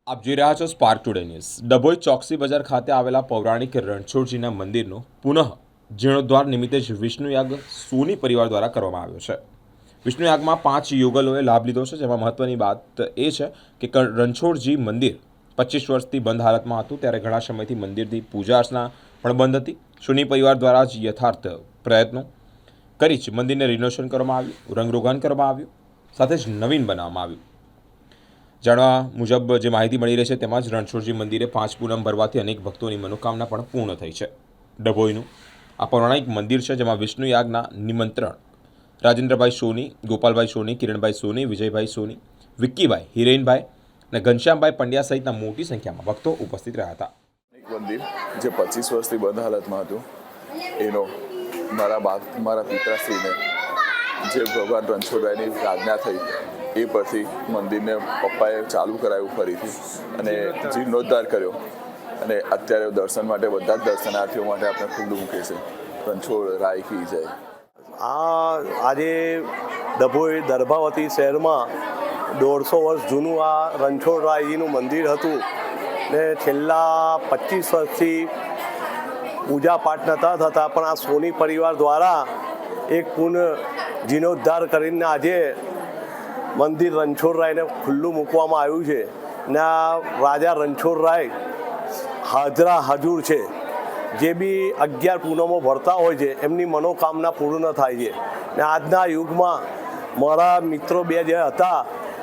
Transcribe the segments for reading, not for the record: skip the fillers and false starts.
આપ જોઈ રહ્યા છો spark today news. Dabhoi Choksi બજાર ખાતે આવેલા પૌરાણિક રણછોડજીના મંદિરનો પુનઃ જીર્ણોદ્ધાર નિમિત્તે જ વિષ્ણુયાગ સોની પરિવાર દ્વારા કરવામાં આવ્યો છે। વિષ્ણુયાગમાં 5 યુગલોએ લાભ લીધો છે, જેમાં મહત્વની વાત એ છે કે રણછોડજી મંદિર 25 વર્ષથી બંધ હાલતમાં હતું, ત્યારે ઘણા સમયથી મંદિરની પૂજા અર્ચના પણ બંધ હતી। સોની પરિવાર દ્વારા જ યથાર્થ પ્રયત્નો કરી જ મંદિરને રિનોવેશન કરવામાં આવ્યું, રંગરોગાન કરવામાં આવ્યું, સાથે જ નવીન બનાવવામાં આવ્યું। જાણવા મુજબ જે માહિતી મળી રહી છે તેમાં જ રણછોડજી મંદિરે 5 પૂનમ ભરવાથી અનેક ભક્તોની મનોકામના પણ પૂર્ણ થઈ છે। ડભોઈનું આ પૌરાણિક મંદિર છે, જેમાં વિષ્ણુયાગના નિમંત્રણ રાજેન્દ્રભાઈ સોની, ગોપાલભાઈ સોની, કિરણભાઈ સોની, વિજયભાઈ સોની, વિક્કીભાઈ, હિરેનભાઈ અને ઘનશ્યામભાઈ પંડ્યા સહિતના મોટી સંખ્યામાં ભક્તો ઉપસ્થિત રહ્યા હતા। મંદિર જે 25 વર્ષથી બંધ હાલતમાં હતું, એનો મારા પિતાશ્રીને જે ભગવાન રણછોડરાયની આજ્ઞા થઈ એ પરથી મંદિરને પપ્પાએ ચાલુ કરાવ્યું ફરીથી અને જીર્ણોદ્ધાર કર્યો અને અત્યારે દર્શન માટે બધા જ દર્શનાર્થીઓ માટે આપણે ખુલ્લું મૂકે છે। રણછોડરાય કી જય। આજે ડભોઈ દર્ભાવતી શહેરમાં 150 વર્ષ જૂનું આ રણછોડરાયજીનું મંદિર હતું ને છેલ્લા 25 વર્ષથી પૂજા પાઠ નહોતા થતા, પણ આ સોની પરિવાર દ્વારા એક પુનઃ જીર્ણોદ્ધાર કરીને આજે મંદિર રણછોડરાયને ખુલ્લું મૂકવામાં આવ્યું છે ને આ રાજા રણછોડરાય હાજરા હજુર છે। જે બી 11 પૂનમો ભરતા હોય છે એમની મનોકામના પૂર્ણ થાય છે ને આજના યુગમાં મારા મિત્રો 2 જે હતા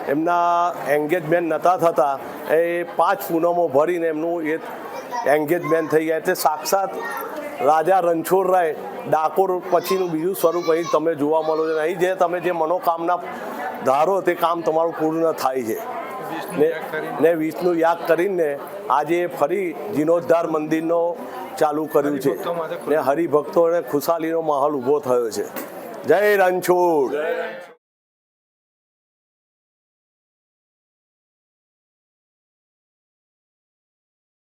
એમના એન્ગેજમેન્ટ નહોતા થતા, એ 5 પૂનમો ભરીને એમનું એ એન્ગેજમેન્ટ થઈ ગયા। એટલે સાક્ષાત રાજા રણછોડરાય ડાકોર પછીનું બીજું સ્વરૂપ અહીં તમે જોવા મળો છો। અહીં જે તમે જે મનોકામના ધારો તે કામ તમારું પૂર્ણ થાય છે ને વિષ્ણુ યાગ કરીને આજે ફરી જીર્ણોદ્ધાર મંદિરનો ચાલુ કર્યું છે ને હરિભક્તોને ખુશાલીનો માહોલ ઊભો થયો છે। જય રણછોડ।